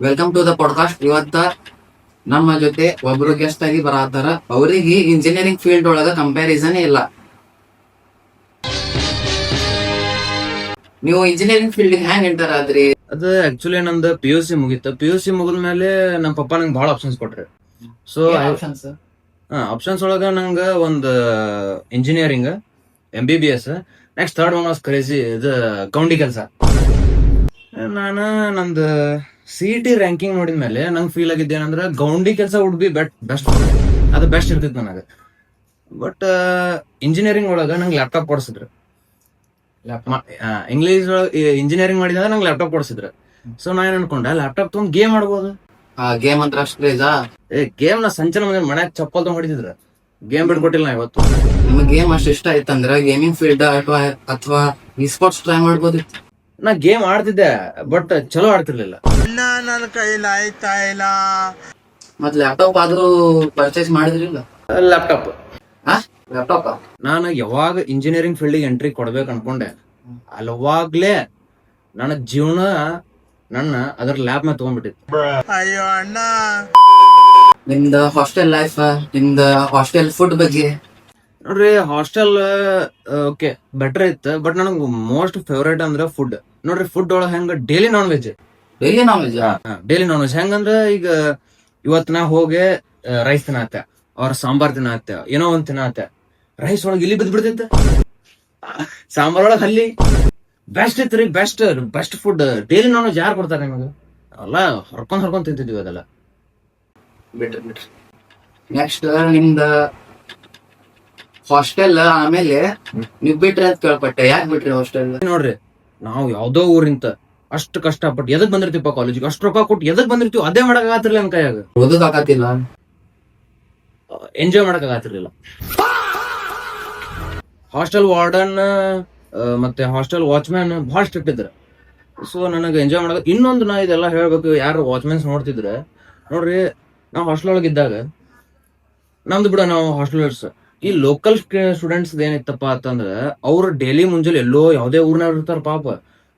Welcome to the podcast. ಇವತ್ತ ನಮ್ಮ ಜೊತೆ ಒಬ್ರು ಗೆಸ್ಟ್ ಆಗಿ ಬರತ್ತಾರ. ಅವ್ರಿಗೆ ಇಂಜಿನಿಯರಿಂಗ್ ಫೀಲ್ಡ್ ಒಳಗ ಕಂಪ್ಯಾರಿಸನ್ ಇಲ್ಲ. ನೀವು ಇಂಜಿನಿಯರಿಂಗ್ ಫೀಲ್ಡ್ ಹ್ಯಾಂಗ್ ಎಂಟರ್ ಆದ್ರಿ? ಅದು ಆಕ್ಚುಲಿ ನಂದು PUC ಮುಗೀತು. PUC ಮುಗಿದ್ಮೇಲೆ ನಮ್ಮ ಪಪ್ಪ ನಂಗೆ ಭಾಳ ಆಪ್ಷನ್ಸ್ ಕೊಟ್ರಿ. ಸೊ ಆಪ್ಷನ್ಸ್ ಒಳಗ ನಂಗ ಒಂದು engineering, MBBS, next third one was crazy, ಇದು ಕೌಂಡಿ ಕೆಲಸ. ನಾನು ನಂದು CET ರ್ಯಾಂಕಿಂಗ್ ನೋಡಿದ್ಮೇಲೆ ನಂಗೆ ಫೀಲ್ ಆಗಿದ್ದು ಏನಂದ್ರೆ ಗೌಂಡಿ ಕೆಲಸ ವುಡ್ ಬಿ ಬೆಸ್ಟ್, ಅದು ಬೆಸ್ಟ್ ಇರ್ತಿತ್ತು ನನಗೆ. ಬಟ್ ಇಂಜಿನಿಯರಿಂಗ್ ಒಳಗ ನಂಗೆ ಲ್ಯಾಪ್ಟಾಪ್ ಕೊಡಿಸಿದ್ರು. ಇಂಗ್ಲೀಷ್ ಇಂಜಿನಿಯರಿಂಗ್ ಮಾಡಿದ್ರೆ ನಂಗೆ ಲ್ಯಾಪ್ಟಾಪ್ ಕೊಡಿಸಿದ್ರು. ಸೊ ನಾ ಏನ್ ಅನ್ಕೊಂಡೆ, ಲ್ಯಾಪ್ಟಾಪ್ ತಗೊಂಡ್ ಗೇಮ್ ಆಡ್ಬೋದು. ಗೇಮ್ ಅಂತ ಅಷ್ಟು ಕ್ರೇಜಾ? ಗೇಮ್ ನ ಸಂಚನ ಮಂದಿ ಮನ್ಯಾಗ ಚಪ್ಪಲ್ ತಗೊಂಡ್ ಹೊಡಿತಿದ್ರ. ಗೇಮ್ ಬಿಟ್ಕೊಟ್ಟಿಲ್ಲ ನಾ ಇವತ್ತು. ನಿಮ್ಗೆ ಗೇಮ್ ಅಷ್ಟು ಇಷ್ಟ ಆಯ್ತಂದ್ರ ಗೇಮಿಂಗ್ ಫೀಲ್ಡ್ ಅಥವಾ ಈ ಸ್ಪೋರ್ಟ್ಸ್ ಟ್ರೈ ಮಾಡ್ಬೋದಿತ್ತು. ನಾ ಗೇಮ್ ಆಡ್ತಿದ್ದೆ, ಬಟ್ ಚಲೋ ಆಡ್ತಿರ್ಲಿಲ್ಲ. ನನ್ನ ಕೈಲಿ ಆಯ್ತಾ ಇಲ್ಲ. ಮತ್ ಲ್ಯಾಪ್ಟಾಪ್ ಆದ್ರೂ ಪರ್ಚೇಸ್ ಮಾಡಿದ್ರಿಲ್ಲ? ಲ್ಯಾಪ್ಟಾಪ್ ಲ್ಯಾಪ್ಟಾಪ್ ನಾನು ಯಾವಾಗ ಇಂಜಿನಿಯರಿಂಗ್ ಫೀಲ್ಡ್ ಎಂಟ್ರಿ ಕೊಡ್ಬೇಕು ಅನ್ಕೊಂಡೆ, ಅಲ್ಲವಾಗ್ಲೇ ನನ್ನ ಜೀವನ ಅದ್ರ ಲ್ಯಾಬ್ ಮೇಲೆ ತಗೊಂಡ್ಬಿಟ್ಟಿತ್ತು. ಅಯ್ಯೋ ಅಣ್ಣ. ನಿಮ್ದ ಹಾಸ್ಟೆಲ್ ಲೈಫ್, ನಿಮ್ದ ಹಾಸ್ಟೆಲ್ ಫುಡ್ ಬಗ್ಗೆ? ನೋಡ್ರಿ, ಹಾಸ್ಟೆಲ್ ಓಕೆ ಬೆಟರ್ ಇತ್ತು, ಬಟ್ ನನಗೆ ಮೋಸ್ಟ್ ಫೇವ್ರೇಟ್ ಅಂದ್ರೆ ಫುಡ್. ನೋಡ್ರಿ, ಫುಡ್ ಒಳಗೆ ಹೆಂಗ daily non veg. Daily non veg ಹೆಂಗಂದ್ರ, ಈಗ ಇವತ್ ನಾ ಹೋಗಿ ರೈಸ್ ತಿನ್ನತ್ತೆ, ಅವ್ರ ಸಾಂಬಾರ್ ತಿನ್ನತ್ತೆ, ಏನೋ ಒಂದ್ ತಿನ್ನತ್ತೆ. ರೈಸ್ ಒಳಗೆ ಇಲ್ಲಿ ಬಿದ್ದು ಬಿಡ್ತೈತೆ, ಸಾಂಬಾರ್ ಒಳಗೆ ಅಲ್ಲಿ. ಬೆಸ್ಟ್ ಇತ್ತು ರೀ, best food. Daily non veg ಯಾರು ಕೊಡ್ತಾರೆ ನಿಮಗೆ? ಅಲ್ಲ ಹೊರ್ಕೊಂಡ್ ತಿಂತಿದ್ವಿ ಅದೆಲ್ಲ. ಬಿಟ್ರಿ ನೆಕ್ಸ್ಟ್ ನಿಮ್ದ ಹಾಸ್ಟೆಲ್. ಆಮೇಲೆ ನೀವ್ ಬಿಟ್ರಿ ಅಂತ ಕೇಳ್ಪಟ್ಟೆ, ಯಾಕೆ ಬಿಟ್ರಿ ಹಾಸ್ಟೆಲ್? ನೋಡ್ರಿ, ನಾವು ಯಾವ್ದೋ ಊರಿಂತ ಅಷ್ಟು ಕಷ್ಟಪಟ್ಟು ಎದಕ್ ಬಂದಿರ್ತೀವಪ್ಪ ಕಾಲೇಜಿಗೆ, ಅಷ್ಟು ರೊಕ್ಕ ಕೊಟ್ಟು ಎದಕ್ ಬಂದಿರ್ತೀವಿ, ಅದೇ ಮಾಡಕ್ ಆಗತ್ತಿರ್ಲಿಲ್ಲ ನನ್ ಕೈಯಾಗ. ಓದೋದ್ ಆಗತ್ತಿಲ್ಲ, ಎಂಜಾಯ್ ಮಾಡಕ್ ಆಗತ್ತಿರ್ಲಿಲ್ಲ. ಹಾಸ್ಟೆಲ್ ವಾರ್ಡನ್ ಮತ್ತೆ ಹಾಸ್ಟೆಲ್ ವಾಚ್ಮ್ಯಾನ್ ಬಹಳ ಸ್ಟ್ರಿಕ್ಟ್ ಇದ್ರ. ಸೊ ನನಗೆ ಎಂಜಾಯ್ ಮಾಡಕ್. ಇನ್ನೊಂದು ನಾ ಇದೆಲ್ಲ ಹೇಳ್ಬೇಕು, ಯಾರು ವಾಚ್ಮ್ಯಾನ್ಸ್ ನೋಡ್ತಿದ್ರೆ, ನೋಡ್ರಿ, ನಾವು ಹಾಸ್ಟೆಲ್ ಒಳಗೆ ಇದ್ದಾಗ ನಮ್ದು ಬಿಡ, ನಾವು ಹಾಸ್ಟೆಲರ್ಸ್ ಈ ಲೋಕಲ್ ಸ್ಟೂಡೆಂಟ್ಸ್ ಏನಿತ್ತಪ್ಪ ಅಂತಂದ್ರ, ಅವ್ರು ಡೈಲಿ ಮುಂಜಾನೆ ಎಲ್ಲೋ ಯಾವ್ದೇ ಊರ್ನಾಗ ಇರ್ತಾರ ಪಾಪ.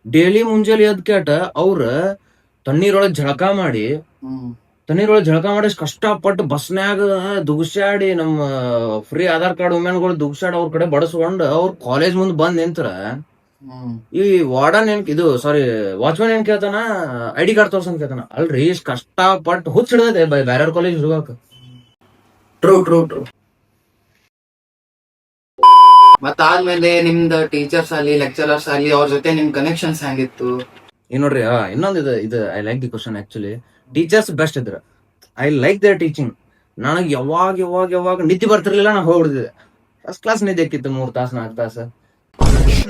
ಡೈಲಿ ಮುಂಜಾನೆ ಎದ್ ಕೇಟ ಅವ್ರ ತಣ್ಣೀರೊಳಗೆ ಜಳಕ ಮಾಡಿ ಕಷ್ಟಪಟ್ಟು ಬಸ್ನ್ಯಾಗ ದುಗ್ಸಾಡಿ, ನಮ್ಮ ಫ್ರೀ ಆಧಾರ್ ಕಾರ್ಡ್ ವುಮೆನ್ಗಳು ದುಗ್ಸಾಡಿ ಅವ್ರ ಕಡೆ ಬಡಸ್ಕೊಂಡ್ ಅವ್ರ ಕಾಲೇಜ್ ಮುಂದ್ ಬಂದ್ ನಿಂತರ ಈ ವಾರ್ಡನ್ ವಾಚ್ಮನ್ ಏನ್ ಕೇಳ್ತಾನ, ID ಕಾರ್ಡ್ ತೋರ್ಸಂತ ಕೇಳ್ತಾನ. ಅಲ್ರಿ, ಇಷ್ಟ ಕಷ್ಟಪಟ್ಟು ಹುಚ್ಚ ಹಿಡ್ದೈತೆ ಬೇರೆ ಕಾಲೇಜ್ ಹುಡುಗಾಕ. ಟ್ರೂ. ಮತ್ತ ಆದ್ಮೇಲೆ ನಿಮ್ದ ಟೀಚರ್ಸ್ ಅಲ್ಲಿ ಲೆಕ್ಚರರ್ಸ್ ಅಲ್ಲಿ ಅವ್ರ ಜೊತೆ ನಿಮ್ ಕನೆಕ್ಷನ್ಸ್ ಹೆಂಗಿತ್ತು? ಈ ನೋಡ್ರಿ, ಇನ್ನೊಂದು ಇದು I like the question. Actually teachers best ಇದ್ರ. I like their teaching. ನನಗೆ ಯಾವಾಗ ನಿದ್ದೆ ಬರ್ತಿರ್ಲಿಲ್ಲ, ನಾ ಹೋಗ್ಬಿಡ್ತಿದ್ದೆ. ಫಸ್ಟ್ ಕ್ಲಾಸ್ ನಿದ್ದೆ ಆಕಿತ್ತು, 3 ತಾಸು 4 ತಾಸು.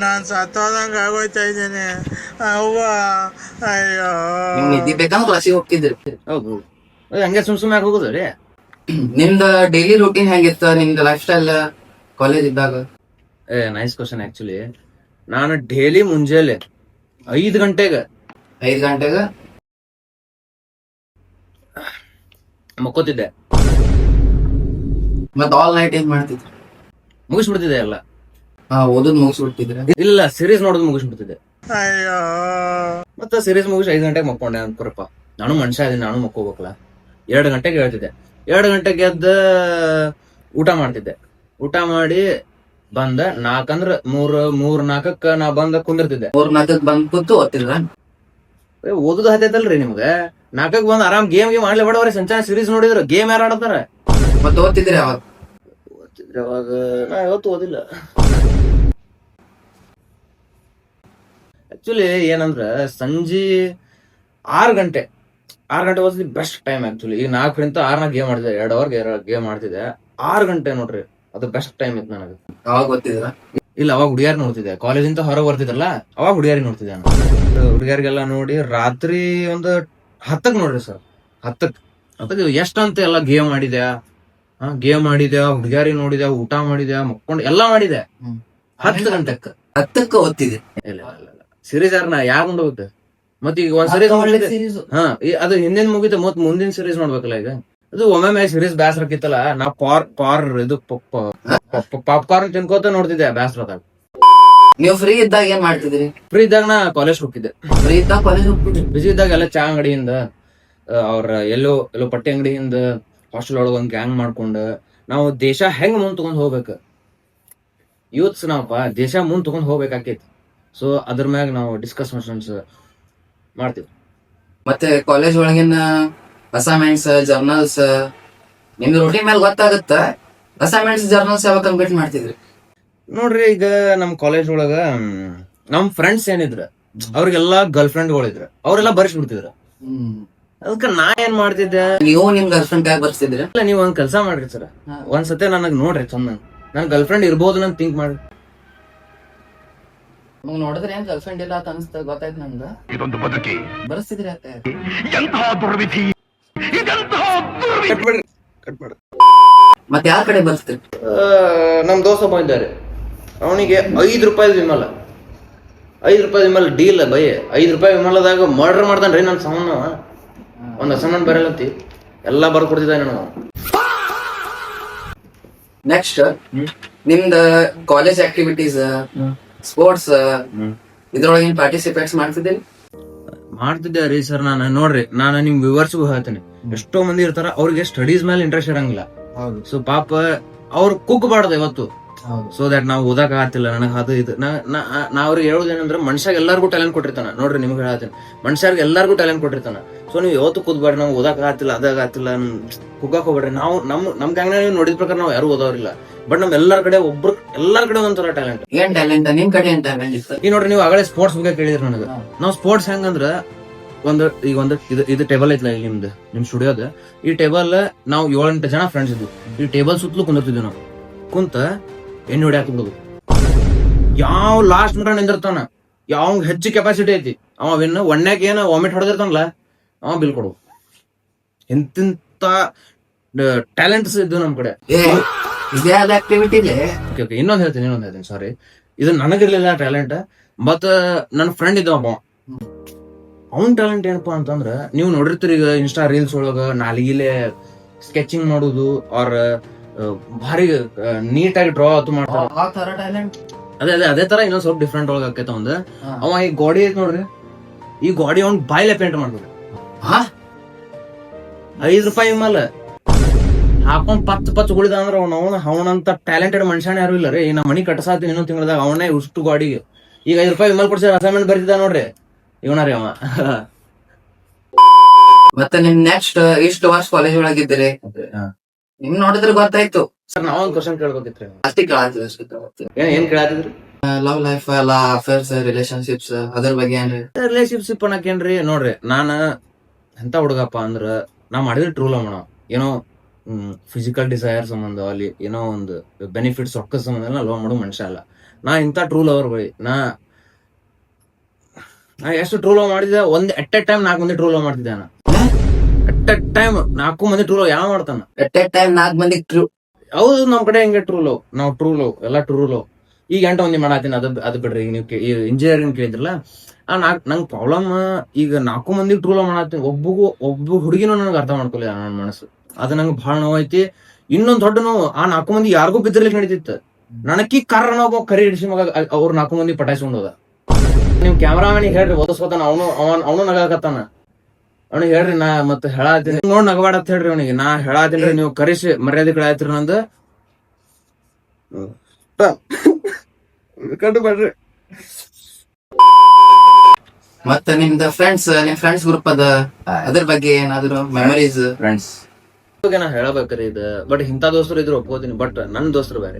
ನಾನ್ ಸತ್ತೋದಂಗ ಆಗೋಯ್ತಾ ಇದ್ದೇನೆ. ಅವ್ವ, ಅಯ್ಯೋ. ನಿಮ್ ನಿದ್ದಿ ಬೇಕಂದ್ರೆ ಕ್ಲಾಸಿಗೆ ಹೋಗ್ತಿದ್ರಿ? ಹೌದು, ಹಂಗೆ ಸುಮ್ನೆ ಹೋಗುದು ರೀ. ನಿಮ್ದ ಡೈಲಿ ರೂಟೀನ್ ಹೆಂಗಿತ್ತ? ನಿಮ್ದ ಲೈಫ್ ಸ್ಟೈಲ್ ಕಾಲೇಜ್ ಇದ್ದಾಗ? Nice question. ಆಕ್ಚುಲಿ ನಾನು ಡೈಲಿ ಮುಂಜಾನೆ 5 ಗಂಟೆಗೆ ಮಕ್ಕೋತಿದ್ದೆ. ಮತ್ತ ಆಲ್ ನೈಟ್ ಏನ್ ಮಾಡ್ತಿದ್ರಿ? ಮುಗಿಸ್ಬಿಡ್ತಿದ್ದೆ ಎಲ್ಲ. ಓದೋದ್ ಮುಗಿಸ್ಬಿಡ್ತಿದ್ರ? ಇಲ್ಲ, ಸೀರೀಸ್ ನೋಡೋದು ಮುಗಿಸ್ಬಿಡ್ತಿದ್ದೆ. ಅಯ್ಯೋ. ಮತ್ತೆ ಸೀರೀಸ್ ಮುಗಿಸಿ 5 ಗಂಟೆಗೆ ಮಕ್ಕೊಂಡೆ ಅನ್ಕೊರಪ್ಪ. ನಾನು ಮನುಷ್ಯ ಇದೀನಿ, ನಾನು ಮಕ್ಕೋಬೇಕಲ್ಲ. 2 ಗಂಟೆಗೆ ಹೇಳ್ತಿದ್ದೆ. 2 ಗಂಟೆಗೆ ಎದ್ದು ಊಟ ಮಾಡ್ತಿದ್ದೆ. ಊಟ ಮಾಡಿ ಬಂದ 4 ಅಂದ್ರೆ 3-4 ನಾ ಬಂದ ಕುಂದಿರ್ತಿದ್ದೆ. 4-4 ಬಂದ್ ಕೂತು ಓದ್ತಿದ್ರ? ಓದುದು ಹತ್ತೈತಲ್ರಿ ನಿಮ್ಗೆ. 4 ಬಂದ್ ಆರಾಮ್ ಗೇಮ್ ಮಾಡ್ಲಿ ಬೇಡವ್ರಿ. ಸಂಚಾನ ಸೀರೀಸ್ ನೋಡಿದ್ರ ಗೇಮ್ ಯಾರು ಆಡತಾರ? ಮತ್ತೆ ಓದ್ತಿದ್ರಿ ಅವಾಗ? ಅವಾಗ ನಾ ಯಾವತ್ತು ಓದಿಲ್ಲ. ಆಕ್ಚುಲಿ ಏನಂದ್ರ, ಸಂಜೆ 6 ಗಂಟೆ was the best time. Actually ಈಗ 4ರಿಂದ 6 ಗೇಮ್ ಆಡ್ತಿದ್ದೆ, 2 ಅವರ್ ಗೇಮ್ ಮಾಡ್ತಿದ್ದೆ. 6 ಗಂಟೆ ನೋಡ್ರಿ, ಅದು ಬೆಸ್ಟ್ ಟೈಮ್ ಇತ್ತು ನನಗೆ. ಅವಾಗ ಓದ್ತಿದ್ರ? ಇಲ್ಲ, ಅವಾಗ ಹುಡುಗಿಯಾರಿ ನೋಡ್ತಿದ್ದೆ. ಕಾಲೇಜಿಂದ ಹೊರಗೆ ಬರ್ತಿದ್ರಲ್ಲ, ಅವಾಗ ಹುಡುಗಿಯಾರಿ ನೋಡ್ತಿದ್ದೆ ನಾನು. ಹುಡುಗಿಯಾರಿಗೆಲ್ಲ ನೋಡಿ ರಾತ್ರಿ ಒಂದು 10ಕ್ಕೆ ನೋಡ್ರಿ ಸರ್, 10ಕ್ಕೆ ಎಷ್ಟಂತ ಎಲ್ಲ ಗೇಮ್ ಮಾಡಿದ್ಯಾ, ಹುಡುಗಿಯಾರಿ ನೋಡಿದ್ಯಾ, ಊಟ ಮಾಡಿದ್ಯಾ, ಮಕ್ಕೊಂಡು ಎಲ್ಲಾ ಮಾಡಿದೆ. 10 ಗಂಟೆಕ್ಕೆ ಓದ್ತಿದ್ದೆ. ಇಲ್ಲ, ಸೀರೀಸ್ ಯಾರನ್ನ ಯಾರು ನೋಡ್ಬೇಕು? ಮತ್ ಈಗ ಒಂದ್ ಸೀರೀಸ್ ಅದು ಹಿಂದಿನ ಮುಗಿತ, ಮತ್ ಮುಂದಿನ ಸೀರೀಸ್ ನೋಡ್ಬೇಕಲ್ಲ. ಈಗ ಅದು ಒಮ್ಮೆ ಸೀರೀಸ್ ಬ್ಯಾಸರ ಆಕಿತ್ತಲ್ಲ, ನಾ ಪಾಪ್ಕಾರ್ನ್ ತಿನ್ಕೋತ ನೋಡ್ತಿದ್ದೆ ಬ್ಯಾಸರದಾಗ. ನೀವು ಫ್ರೀ ಇದ್ದಾಗ ಏನ್ ಮಾಡ್ತಿದ್ರಿ? ಫ್ರೀ ಇದ್ದಾಗ ನಾ ಕಾಲೇಜ್ ಹೋಗ್ತಿದ್ದೆ. ಫ್ರೀ ಇದ್ದಾಗ ಕಾಲೇಜ್ ಹೋಗ್ತಿದ್ರಿ? ಬಿಸಿ ಇದ್ದಾಗ ಎಲ್ಲ ಚಾ ಅಂಗಡಿಯಿಂದ ಅವ್ರ ಎಲ್ಲೋ ಪಟ್ಟಿ ಅಂಗಡಿಯಿಂದ ಹಾಸ್ಟೆಲ್ ಒಳಗ ಒಂದ್ ಗ್ಯಾಂಗ್ ಮಾಡ್ಕೊಂಡು ನಾವು ದೇಶ ಹೆಂಗ್ ಮುಂದ್ ತಗೊಂಡ್ ಹೋಗ್ಬೇಕು, ಯೂತ್ಸ್ ನಾವಪ್ಪ ದೇಶ ಮುಂದ್ ತಗೊಂಡ್ ಹೋಗ್ಬೇಕಾಕೈತಿ. ಸೊ ಅದ್ರ ಮ್ಯಾಗ ನಾವು ಡಿಸ್ಕಷನ್ಸ್ ಮಾಡ್ತೀವಿ. ಮತ್ತೆ ಕಾಲೇಜ್ ಒಳಗಿನ ಅಸೈನ್ಮೆಂಟ್ಸ್, ಜರ್ನಲ್ಸ್ ನಿಮ್ದು ರೂಟೀನ್ ಮೇಲೆ ಗೊತ್ತಾಗುತ್ತ. ಅಸೈನ್ಮೆಂಟ್ಸ್, ಜರ್ನಲ್ಸ್ ಯಾವಾಗ ಕಂಪ್ಲೀಟ್ ಮಾಡ್ತಿದ್ರಿ? ನೋಡ್ರಿ, ಈಗ ನಮ್ ಕಾಲೇಜ್ ಒಳಗ ನಮ್ ಫ್ರೆಂಡ್ಸ್ ಏನಿದ್ರ ಅವ್ರಿಗೆಲ್ಲಾ ಗರ್ಲ್ ಫ್ರೆಂಡ್ಗಳಿದ್ರ, ಅವ್ರೆಲ್ಲಾ ಬರ್ಸ್ಬಿಡ್ತಿದ್ರ. ಅದಕ್ಕ ನಾ ಏನ್ ಮಾಡ್ತಿದ್ದೆ, ನೀವು ನಿಮ್ ಗರ್ಲ್ ಫ್ರೆಂಡ್ ಯಾಕೆ ಬರ್ಸ್ತಿದ್ರಿ? ಇಲ್ಲ ನೀವ್ ಒಂದ್ ಕೆಲ್ಸ ಮಾಡ್ರಿ ಸರ್, ಒಂದ್ಸತಿ ನನಗ್ ನೋಡ್ರಿ ಚಂದ, ನನ್ ಗರ್ಲ್ ಫ್ರೆಂಡ್ ಇರ್ಬೋದು ನನ್ ಥಿಂಕ್ ಮಾಡ್ರಿ. ನಿಮ್ಗೆ ನೋಡಿದ್ರೆ ಏನ್ ಗರ್ಲ್ ಫ್ರೆಂಡ್ ಇಲ್ಲ ಅಂತ ಅನ್ಸ್ತ ಗೊತ್ತಾಯ್ತು ನಮ್ಗ. ಇದೊಂದು ಬದುಕಿ ಬರ್ಸ್ತಿದ್ರಿ ಯಾಕೆ? ಎಂತಹ ದುರ್ವಿಧಿ, ಇದೆಂತಹ ದುರ್ವಿಧಿ. ಕಟ್ಬೇಡ್ರಿ. ಮತ್ತೆ ಯಾರ ಕಡೆ ಬರ್ಸ್ತೀರಿ? ನಮ್ ದೋಸ್ತ ಒಬ್ಬ ಇದ್ದಾರೆ, ಅವನಿಗೆ ₹5 ವಿಮಲ, ₹5 ಡೀಲ್ ಬೈ. ₹5 ವಿಮಲದಾಗ ಮರ್ಡರ್ ಮಾಡ್ತಾನ್ರಿ ನನ್ ಸಾಮಾನ. ಒಂದ್ ಅಸೈನ್ಮೆಂಟ್ ಬರಲತ್ತಿ ಎಲ್ಲಾ ಬರ್ದ್ ಕೊಡ್ತಿದ್ದ ನಾನು. ನೆಕ್ಸ್ಟ್ ನಿಮ್ದ ಕಾಲೇಜ್ ಆಕ್ಟಿವಿಟೀಸ್, ಸ್ಪೋರ್ಟ್ಸ್ ಇದ್ರೊಳಗಿನ ಪಾರ್ಟಿಸಿಪೇಟ್ಸ್ ಮಾಡ್ತಿದ್ದೀರಿ? ಮಾಡ್ತಿದ್ದೆ ರೀ ಸರ್. ನೋಡ್ರಿ, ನಾನು ನಿಮ್ ವ್ಯೂವರ್ಸ್ಗೂ ಹೇಳ್ತೇನೆ, ಎಷ್ಟೋ ಮಂದಿ ಇರ್ತಾರ ಅವ್ರಿಗೆ ಸ್ಟಡೀಸ್ ಮೇಲೆ ಇಂಟ್ರೆಸ್ಟ್ ಇರಂಗಿಲ್ಲ. ಸೊ ಪಾಪ ಅವ್ರು ಕುಗ್ಬಾರ್ದು ಇವತ್ತು. ಸೊ ದಟ್ ನಾವು ಓದಕ್ ಆಗತ್ತಿಲ್ಲ, ನನಗ್ ಅದು ಇದು. ನಾ ಅವ್ರಿಗೆ ಹೇಳೋದೇನಂದ್ರೆ, ಮನುಷ್ಯಾಗ ಎಲ್ಲಾರ್ಗು ಟ್ಯಾಲೆಂಟ್ ಕೊಟ್ಟಿರ್ತಾನ. ನೋಡ್ರಿ, ನಿಮ್ಗೆ ಹೇಳತ್ತೀನಿ, ಮನುಷ್ಯರ್ಗೆ ಎಲ್ಲಾರ್ಗು ಟ್ಯಾಲೆಂಟ್ ಕೊಟ್ಟಿರ್ತಾನ. ಸೊ ನೀವು ಯಾವತ್ತು ಕೂದ್ಬೇಡ್ರಿ, ನಾವು ಓದಕ್ ಆಗತ್ತಿಲ್ಲ, ಅದಾಗ ಆಗತ್ತಿಲ್ಲ, ಕುಗ್ಗಾಕ್ ಹೋಗ್ಬೇಡ್ರಿ. ನಾವು ನಮ್ ಗ್ಯಾಂಗ್ ನೀವು ನೋಡಿದ ಪ್ರಕಾರ ನಾವು ಯಾರು ಓದೋರಿಲ್ಲ, ಬಟ್ ನಮ್ ಎಲ್ಲಾರ ಕಡೆ ಒಂದೊಂಥರ ಟ್ಯಾಲೆಂಟ್. ಏನ್ ಟ್ಯಾಲೆಂಟ್? ನಿಮ್ ಕಡೆ ಏನ್ ಟ್ಯಾಲೆಂಟ್ ಇತ್ತು? ಈಗ ನೋಡ್ರಿ, ನೀವು ಆಗಲೇ ಸ್ಪೋರ್ಟ್ಸ್ ಬಗ್ಗೆ ಕೇಳಿದ್ರಿ ನನಗೆ. ನಾವು ಸ್ಪೋರ್ಟ್ಸ್ ಹೆಂಗಂದ್ರ, ಇದು ಟೇಬಲ್ ಐತ್ಲ ನಿಮ್ ಸ್ಟುಡಿಯೋದ. ಈ ಟೇಬಲ್ ನಾವು 7-8 ಜನ ಫ್ರೆಂಡ್ಸ್ ಇದ್ವು. ಈ ಟೇಬಲ್ ಸುತ್ತಲೂ ಕುಂದಿರ್ತಿದ್ವಿ ನಾವು. ಕುಂತ ಎಣ್ಣೆ ಹೊಡ್ಯಾಕ ಬಿಡುದು. ಯಾವ ಲಾಸ್ಟ್ ಮಟ ನಿಂದಿರ್ತಾನ, ಯಾವ ಹೆಚ್ಚು ಕೆಪಾಸಿಟಿ ಐತಿ ಅವ ವಿನ್. ಒಣ್ಣಾಗ ಏನ ವಾಮಿಟ್ ಹೊಡೆದಿರ್ತಾನಲ್ಲ ಅವ ಬಿಲ್ ಕೊಡು. ಎಂತಿಂತ ಟ್ಯಾಲೆಂಟ್ಸ್ ಇದ್ವು ನಮ್ ಕಡೆ. ಇದೇ ಆದ ಆಕ್ಟಿವಿಟಿ ಇದೆ. ಇನ್ನೊಂದ್ ಹೇಳ್ತೀನಿ, ಸಾರಿ. ಇದು ನನಗಿರ್ಲಿಲ್ಲ ಟ್ಯಾಲೆಂಟ್, ಬಟ್ ನನ್ನ ಫ್ರೆಂಡ್ ಇದ್ದ ಒಬ್ಬ. ಅವ್ನ್ ಟ್ಯಾಲೆಂಟ್ ಏನಪ್ಪಾ ಅಂತಂದ್ರ, ನೀವು ನೋಡಿರ್ತೀರಿ ಈಗ ಇನ್ಸ್ಟಾ ರೀಲ್ಸ್ ಒಳಗ ನಾಲಿಗಿಲೆ ಸ್ಕೆಚಿಂಗ್ ಮಾಡೋದು, ಅವ್ರ ಭಾರಿ ನೀಟಾಗಿ ಡ್ರಾ ಆತು ಮಾಡ್ತಾರ. ಅದೇ ತರ ಇನ್ನೊಂದ್ ಸ್ವಲ್ಪ ಡಿಫ್ರೆಂಟ್ ಒಳಗ ಆಕೈತ ಒಂದ್. ಅವ ಈ ಗಾಡಿ ಐತ್ ನೋಡ್ರಿ, ಈ ಗಾಡಿ ಅವ್ನ್ ಬಾಯ್ಲೆ ಪೇಂಟ್ ಮಾಡ್ತಾರೆ. ₹5 ಮೇಲೆ ಹಾಕೊಂಡ್ ಪಚ್ ಉಳಿದ ಅಂದ್ರ ಅವನಂತ ಟ್ಯಾಲೆಂಟೆಡ್ ಮನುಷ್ಯನ ಯಾರು ಇಲ್ಲ ರೀ. ಈ ನಮ್ಮ ಮನಿ ಕಟ್ಸಾತೀನಿ ಇನ್ನೊಂದ್ ತಿಂಗಳದಾಗ ಅವನೇ ಇಷ್ಟು ಗಾಡಿಗೆ. ಈಗ ₹5 ವಿಮಲ್ ಕೊಡ್ಸ ಅಸೈನ್ಮೆಂಟ್ ಬರ್ತಿದ್ದ ನೋಡ್ರಿ, ಇವನಾರಿ ಅವ. ಮತ್ತೆ ನಿಮ್ ನೆಕ್ಸ್ಟ್ ಇಷ್ಟು ವರ್ಷ ಕಾಲೇಜ್ ಒಳಗಿದ್ದೀರಿ, ನಿಮ್ ನೋಡಿದ್ರೆ ಗೊತ್ತಾಯ್ತು. ಸರ್, ನಾವೊಂದ್ ಕ್ವಶನ್ ಕೇಳ್ಬೇಕಿತ್ರಿ. ಅಷ್ಟೇ ಕೇಳತ್ತಿದ್ರಿ? ಏನ್ ಕೇಳತ್ತಿದ್ರಿ? ಲವ್ ಲೈಫ್ ಎಲ್ಲ, ಅಫೇರ್ಸ್, ರಿಲೇಶನ್ಶಿಪ್ಸ್ ಅದ್ರ ಬಗ್ಗೆ ಏನ್ರಿ? ರಿಲೇಶನ್ಶಿಪ್ ಅನ್ನಕೇನ್ರಿ, ನೋಡ್ರಿ, ನಾನ ಎಂತ ಹುಡುಗಪ್ಪ ಅಂದ್ರ, ನಾ ಮಾಡಿದ್ರೆ ಟ್ರೂ ಲವ್ ಮಾಡೋ. ಏನೋ ಫಿಸಿಕಲ್ ಡಿಸೈರ್ ಸಂಬಂಧ ಅಲ್ಲಿ ಏನೋ ಒಂದು ಬೆನಿಫಿಟ್ಸ್ ರೊಕ್ಕದ ಸಂಬಂಧ ಎಲ್ಲ ಲವ್ ಮಾಡೋ ಮನುಷ್ಯ ಅಲ್ಲ. ನಾ ಇಂತ ಟ್ರೂ ಲವರ್ ಬೈ. ನಾ ಎಷ್ಟು ಟ್ರೂ ಲವ್ ಮಾಡಿದ್ದೆ, ಎಟ್ ಎ ಟೈಮ್ 4 ಮಂದಿ ಟ್ರೂ ಲವ್ ಮಾಡ್ತಿದ್ದೆ. ನಾ ಎಟ್ ಎ ಟೈಮ್ 4 ಮಂದಿ ಟ್ರೂ ಲವ್ ಯಾವ ಮಾಡ್ತಾನ? ಎಟ್ ಎ ಟೈಮ್ 4 ಮಂದಿ ಟ್ರೂ? ಹೌದು, ನಮ್ ಕಡೆ ಹೆಂಗೆ ಟ್ರೂ ಲವ್, ನಾವು ಟ್ರೂ ಲವ್ ಎಲ್ಲ ಟ್ರೂ ಲವ್. ಈಗ 8 ಮಂದಿ ಮಾಡತ್ತೀನಿ, ಅದು ಬಿಡ್ರಿ. ಈಗ ನೀವು ಇಂಜಿನಿಯರಿಂಗ್ ಕೇಳಿದ್ರಲ್ಲ, ನಂಗ್ ಪ್ರಾಬ್ಲಮ್ ಈಗ 4 ಮಂದಿಗೆ ಟ್ರೂ ಲವ್ ಮಾಡತ್ತೀನಿ. ಒಬ್ಬ ಹುಡುಗಿನೂ ನನಗೆ ಅರ್ಥ ಮಾಡ್ಕೊಲ್ಲ ನನ್ನ ಮನಸ್ಸು. ಅದು ನಂಗೆ ಬಹಳ ನೋವೈತಿ. ಇನ್ನೊಂದ್ ದೊಡ್ಡ ನೋವು, ಆ 4 ಮಂದಿ ಯಾರಿಗೂ ಬಿದ್ದಿರ್ಲಿಕ್ಕೆ ನಡೀತಿತ್ತು. ನನಕಿ ಕಾರಣ ಒಬ್ಬ ಕರಿ ಹಿಡಿಸಿ ಮಗ ಅವ್ರ 4 ಮಂದಿ ಪಟಾಯಿಸ್ಕೊಂಡೋದ. ನೀವ್ ಕ್ಯಾಮ್ರಾಮನಿಗೆ ಹೇಳ್ರಿ, ಓದಿಸ್ಕೊತಾನ. ಅವನು ನಗಾಕತ್ತಾನ. ಅವ್ನಿಗೆ ಹೇಳ್ರಿ, ನಾ ಮತ್ತೆ ಹೇಳತ್ತೀನಿ ನೋಡ್ ನಗವಾಡ ಅಂತ ಹೇಳ್ರಿ ಅವನಿಗೆ. ನಾ ಹೇಳತ್ತೀನ್ರಿ, ನೀವು ಕರೆಸಿ ಮರ್ಯಾದೆ ಕಳಾಯ್ತ್ರಿ ನಂದು. ಕಂಡು ಬೇಡ್ರಿ. ಮತ್ತೆ ನಿಮ್ ಫ್ರೆಂಡ್ಸ್ ಗ್ರೂಪ್ ಅದ, ಅದ್ರ ಬಗ್ಗೆ ಏನಾದ್ರು ಮೆಮರೀಸ್? ಫ್ರೆಂಡ್ಸ್ ಬಗ್ಗೆ ನಾ ಹೇಳಬೇಕ್ರಿ ಇದು, ಬಟ್ ಇಂಥ ದೋಸ್ತರು ಇದ್ರು ಒಪ್ಕೋತೀನಿ. ಬಟ್ ನನ್ ದೋಸ್ತರು ಬೇರೆ,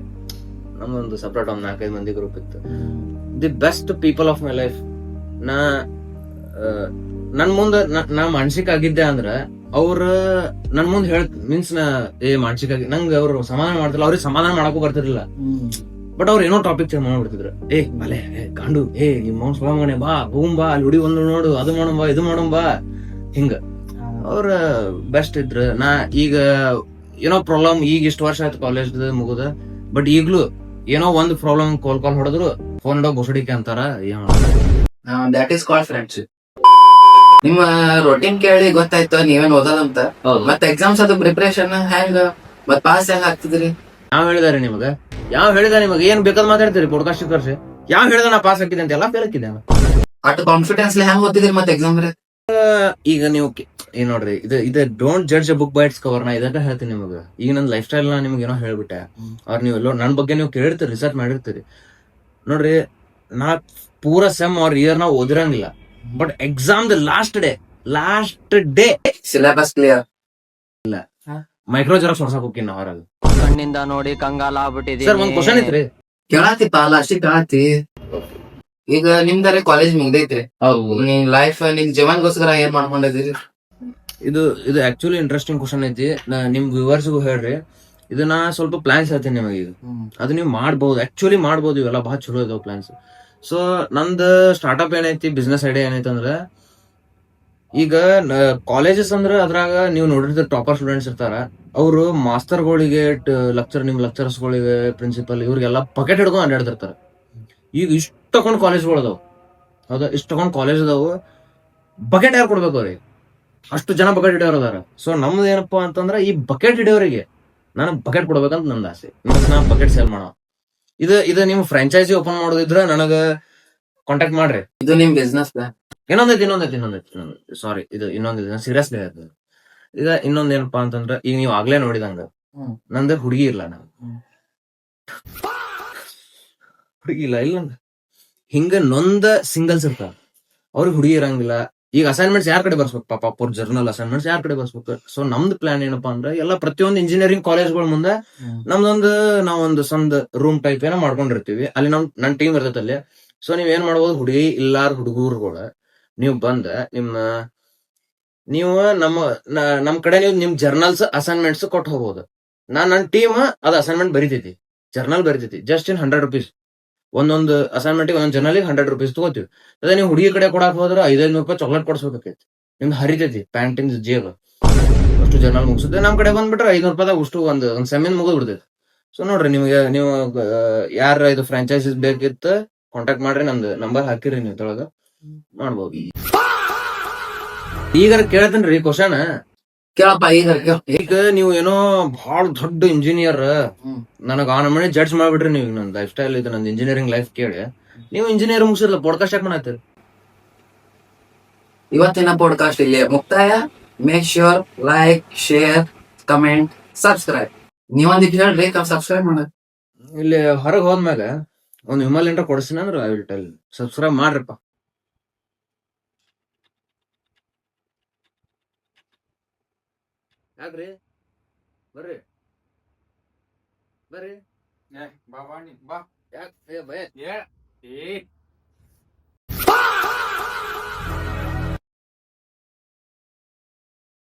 ನಮ್ದೊಂದು ಸಪ್ರೇಟ್ ಒಂದ್ 4-5 ಮಂದಿ ಗ್ರೂಪ್ ಇತ್ತು. The best people of my life. ನನ್ ಮುಂದ ನಾ ಮಾನಸಿಕ ಆಗಿದ್ದೆ ಅಂದ್ರ ಅವ್ರ ನನ್ ಮುಂದ್ ಮೀನ್ಸ್ ಮಾನಸಿಕ ಆಗಿ ನಂಗೆ ಅವ್ರು ಸಮಾಧಾನ ಮಾಡ್ತಿಲ್ಲ. ಅವ್ರಿಗೆ ಸಮಾಧಾನ ಮಾಡಕ್ಕೂ ಬರ್ತಿರ್ಲಿಲ್ಲ. ಬಟ್ ಅವ್ರು ಏನೋ ಟಾಪಿಕ್ ಚೇಂಜ್ ಮಾಡ್ಬಿಡ್ತಿದ್ರು. ಅಲೆ ಗಾಂಡು, ನಿಮ್ಮ ಮೌನ್ ಸ್ವಾಮನೆ ಬಾ, ಬಾ, ಅಲ್ಲಿ ಹುಡಿ ಒಂದು ನೋಡು, ಅದು ಮಾಡೋಣ ಬಾ, ಇದು ಮಾಡೋಣ ಬಾ, ಹಿಂಗ ಅವ್ರ ಬೆಸ್ಟ್ ಇದ್ರು. ನಾ ಈಗ ಏನೋ ಪ್ರಾಬ್ಲಮ್, ಈಗ ಇಷ್ಟು ವರ್ಷ ಆಯ್ತು ಕಾಲೇಜ್ ಮುಗುದ, ಬಟ್ ಈಗ್ಲೂ ಏನೋ ಒಂದ್ ಪ್ರಾಬ್ಲಮ್ ಕಾಲ್ ಹೊಡೆದ್ರು ಫೋನ್ ಇಡೋ ಬೊಸಡಿಕೆ ಅಂತಾರ. That is called friendship. ನಿಮ್ಮ ರೊಟೀನ್ ಕೇಳಿ ಗೊತ್ತಾಯ್ತು ನೀವೇನ್ ಓದೋದಂತ. ಮತ್ತೆ ಎಕ್ಸಾಮ್ಸ್ ಅದು ಪ್ರಿಪರೇಷನ್ ಹೆಂಗ, ಮತ್ ಪಾಸ್ ಹೆಂಗ್ ಆಗ್ತಿದ್ರಿ? ಯಾವ ಹೇಳಿದಾರೆ ನಿಮಗೆ? ಏನ್ ಬೇಕಾದ್ ಮಾತಾಡ್ತೀರಿ ಪೋಡ್ಕಾಸ್ಟ್ ಕರ್ಸಿ. ಯಾವ ಹೇಳಿದ ನಾ ಪಾಸ್ ಹಾಕಿದೆ ಅಂತ? ಎಲ್ಲ ಫೇಲ್ ಹಾಕಿದೆ. ಅಟ್ ಕಾನ್ಫಿಡೆನ್ಸ್ ಹೆಂಗ್ ಓದ್ತಿದ್ರಿ ಮತ್ತೆ ಎಕ್ಸಾಮ್? ಈಗ ನೀವು ಏನ್ ನೋಡ್ರಿ ಇದು don't judge a book by it's cover. ನಾ ಇದನ್ನ ಹೇಳ್ತೀನಿ ನಿಮಗೆ. ಈಗ ನನ್ನ ಲೈಫ್ ಸ್ಟೈಲ್ ನಾ ನಿಮ್ಗೆ ಏನೋ ಹೇಳ್ಬಿಟ್ಟೆ, ಅವ್ರ ನೀವು ಎಲ್ಲೋ ನನ್ನ ಬಗ್ಗೆ ನೀವು ಕೇಳಿರ್ತೀರಿ, ರಿಸರ್ಚ್ ಮಾಡಿರ್ತೀರಿ. ನೋಡ್ರಿ, ನಾ ಪೂರ ಸೆಮ್ ಅವ್ರ ಇಯರ್ ನಾವು ಓದಿರಂಗಿಲ್ಲ, but exam the last day syllabus clear. Micro xerox ಹೊಡ್ಸಕ್ ಹೋಗ್ತೀನಿ ನಾವು ಹೊರಗೆ. ಕಣ್ಣಿಂದ ನೋಡಿ ಕಂಗಾಲ ಆಗ್ಬಿಟ್ಟಿದೀನಿ. ಸರ್ ಒಂದ್ ಕ್ವಶನ್ ಐತ್ರಿ. ಕೇಳಾತಿಪ್ಪ ಲಾಸ್ಟಿಗೆ ಕೇಳಾತಿ. ಈಗ ನಿಮ್ದಾರೆ ಕಾಲೇಜ್ ಮುಗ್ದೈತ್ರಿ, ನಿಮ್ ಲೈಫ್ ನಿಮ್ ಜೀವನ್ಗೋಸ್ಕರ ಏನ್ ಮಾಡ್ಕೊಂಡಿದ್ದೀರಿ? ಇದು ಆಕ್ಚುಲಿ ಇಂಟ್ರೆಸ್ಟಿಂಗ್ ಕ್ವಶನ್ ಐತಿ. ನಿಮ್ ವ್ಯೂವರ್ಸ್ಗೂ ಹೇಳ್ರಿ, ಇದನ್ನ ಸ್ವಲ್ಪ ಪ್ಲಾನ್ಸ್ ಹೇಳ್ತೀನಿ ನಿಮಗೆ. ಈಗ ಅದು ನೀವು ಮಾಡ್ಬೋದು, ಆಕ್ಚುಲಿ ಮಾಡ್ಬೋದು. ಇವೆಲ್ಲ ಬಹಳ ಚಲೋ ಇದಾವ ಪ್ಲಾನ್ಸ್. ಸೊ ನಂದು ಸ್ಟಾರ್ಟ್ಅಪ್ ಏನೈತಿ, ಬಿಸ್ನೆಸ್ ಐಡಿಯಾ ಏನೈತಿ ಅಂದ್ರೆ, ಈಗ ಕಾಲೇಜಸ್ ಅಂದ್ರೆ ಅದ್ರಾಗ ನೀವು ನೋಡಿರ್ತೀರ ಟಾಪರ್ ಸ್ಟೂಡೆಂಟ್ಸ್ ಇರ್ತಾರ. ಅವರು ಮಾಸ್ತರ್ಗಳಿಗೆ ನಿಮ್ ಲೆಕ್ಚರ್ಸ್ಗಳಿಗೆ, ಪ್ರಿನ್ಸಿಪಲ್ ಇವ್ರಿಗೆಲ್ಲ ಬಕೆಟ್ ಹಿಡ್ಕೊಂಡು ಅಡ್ಡಾಡ್ತಿರ್ತಾರ. ಈಗ ಇಷ್ಟ ತಗೊಂಡ್ ಕಾಲೇಜ್ಗಳು ಅದಾವ, ಹೌದಾ? ಇಷ್ಟ ತಗೊಂಡ್ ಕಾಲೇಜ್ ಅದಾವ, ಬಕೆಟ್ ಯಾರು ಕೊಡ್ಬೇಕು ಅವ್ರಿಗೆ? ಅಷ್ಟು ಜನ ಬಕೆಟ್ ಹಿಡಿಯೋರು ಅದಾರ. ಸೊ ನಮ್ದು ಏನಪ್ಪಾ ಅಂತಂದ್ರ, ಈ ಬಕೆಟ್ ಹಿಡಿಯೋರಿಗೆ ನಾನು ಬಕೆಟ್ ಕೊಡ್ಬೇಕಂತ ನಂದು ಆಸೆ. ನಾ ಬಕೆಟ್ ಸೇಲ್ ಮಾಡೋ. ಇದು ನಿಮ್ ಫ್ರಾಂಚೈಸಿ ಓಪನ್ ಮಾಡೋದಿದ್ರ ನನಗ ಕಾಂಟ್ಯಾಕ್ಟ್ ಮಾಡ್ರಿ. ಇದು ನಿಮ್ ಬಿಸ್ನೆಸ್ ಪ್ಲಾನ್. ಇನ್ನೊಂದೈತಿ. ಸಾರಿ, ಇದು ಇನ್ನೊಂದಿದೆ, ಸೀರಿಯಸ್ಲಿ ಹೇಳ್ತದೆ. ಈಗ ಇನ್ನೊಂದ್ ಏನಪ್ಪಾ ಅಂತಂದ್ರ, ಈಗ ನೀವು ಆಗ್ಲೇ ನೋಡಿದಂಗ ನಂದ ಹುಡುಗಿ ಇಲ್ಲ. ಹುಡುಗಿ ಇಲ್ಲ ಹಿಂಗ ನೊಂದ ಸಿಂಗಲ್ಸ್ ಇರ್ತಾರ, ಅವ್ರಿಗೆ ಹುಡುಗಿ ಇರಂಗಿಲ್ಲ. ಈಗ ಅಸೈನ್ಮೆಂಟ್ಸ್ ಯಾರ ಕಡೆ ಬರ್ಸ್ಬೇಕು? ಪಾಪ ಅವ್ರ ಜರ್ನಲ್ ಅಸೈನ್ಮೆಂಟ್ಸ್ ಯಾರ ಕಡೆ ಬರ್ಸ್ಬೇಕು? ಸೊ ನಮ್ದು ಪ್ಲಾನ್ ಏನಪ್ಪಾ ಅಂದ್ರೆ, ಎಲ್ಲ ಪ್ರತಿಯೊಂದು ಇಂಜಿನಿಯರಿಂಗ್ ಕಾಲೇಜ್ಗಳ ಮುಂದೆ ನಾವೊಂದು ಸಣ್ಣ ರೂಮ್ ಟೈಪ್ ಏನೋ ಮಾಡ್ಕೊಂಡಿರ್ತೀವಿ. ಅಲ್ಲಿ ನನ್ ಟೀಮ್ ಇರ್ತೈತೆ ಅಲ್ಲಿ. ಸೊ ನೀವ್ ಏನ್ ಮಾಡ್ಬೋದು, ಹುಡುಗಿ ಇಲ್ಲಾರ ಹುಡುಗರುಗಳ ನೀವು ಬಂದ ನೀವು ನಮ್ ಕಡೆ ನೀವು ನಿಮ್ ಜರ್ನಲ್ಸ್ ಅಸೈನ್ಮೆಂಟ್ಸ್ ಕೊಟ್ಟು ಹೋಗ್ಬೋದು. ನನ್ನ ಟೀಮ್ ಅದ್ ಅಸೈನ್ಮೆಂಟ್ ಬರೀತೈತಿ, ಜರ್ನಲ್ ಬರೀತೈತಿ. ಜಸ್ಟ್ ಇನ್ 100 rupees ಒಂದೊಂದು ಅಸೈನ್ಮೆಂಟ್, ಒಂದೊಂದು ಜರ್ನಲ್ 100 rupees ತಗೋತೀವಿ. ಅದೇ ನೀವು ಹುಡುಗಿ ಕಡೆ ಕೊಡಕ್ ಹೋದ್ರೆ 500 ರೂಪಾಯಿ ಚಾಕ್ಲೇಟ್ ಕೊಡ್ಸ್ಬೇಕೈತಿ. ನಿಮ್ದು ಹರಿತೈತಿ ಪ್ಯಾಂಟಿನ್ ಜೇಬ್ ಅಷ್ಟು ಜರ್ನಲ್ ಮುಗಿಸುತ್ತೆ. ನಮ್ ಕಡೆ ಬಂದ್ಬಿಟ್ರೆ 500 ರೂಪಾಯಿದಾಗ ಅಷ್ಟು ಒಂದ್ ಸೆಮಿನ್ ಮುಗಿದ್ ಬಿಡ್ತೈತಿ. ಸೊ ನೋಡ್ರಿ, ನೀವು ಯಾರ ಇದು ಫ್ರಾಂಚೈಸಿಸ್ ಬೇಕಿತ್ತು ಕಾಂಟ್ಯಾಕ್ಟ್ ಮಾಡ್ರಿ. ನಮ್ದು ನಂಬರ್ ಹಾಕಿರಿ, ನೀವು ತೊಳಗ ಮಾಡ್ಬೋದು. ಈಗ ಕೇಳ್ತೇನ್ರಿ ಕ್ವಶನ್. ಕೇಳಪ್ಪ ಈಗ ನೀವು ಏನೋ ಬಹಳ ದೊಡ್ಡ ಇಂಜಿನಿಯರ್, ನನಗ ಆ ನಮ್ಮನೆ ಜಡ್ಜ್ ಮಾಡ್ಬಿಟ್ರಿ ನೀವು. ನನ್ ಲೈಫ್ ಸ್ಟೈಲ್ ಇದು, ನಂದು ಇಂಜಿನಿಯರಿಂಗ್ ಲೈಫ್ ಕೇಳಿ ನೀವು ಇಂಜಿನಿಯರ್ ಮುಗಿಸಿರ್ಲ, ಪಾಡ್ಕಾಸ್ಟ್ ಯಾಕೆ ಮಾಡತ್ತೀರಿ? ಇವತ್ತಿನ ಪಾಡ್ಕಾಸ್ಟ್ ಇಲ್ಲಿ ಮುಕ್ತಾಯ. Make sure like, share, comment, subscribe. ನೀವೊಂದಿಟ್ಟು ಹೇಳ್ರಿ, ಸಬ್ಸ್ಕ್ರೈಬ್ ಮಾಡ. ಇಲ್ಲಿ ಹೊರಗೆ ಹೋದ್ಮ್ಯಾಗ ಒಂದ್ ವಿಮಲ್ ಏನ್ರ ಕೊಡಿಸ್ತೀನಿ ಅಂದ್ರೆ ಐ ವಿಲ್ ಟೆಲ್. ಸಬ್ಸ್ಕ್ರೈಬ್ ಮಾಡ್ರಪ್ಪ. ಯಾಕ್ರಿ? ಬರ್ರಿ ಬಾ. ಯಾಕೆ ಭಯ?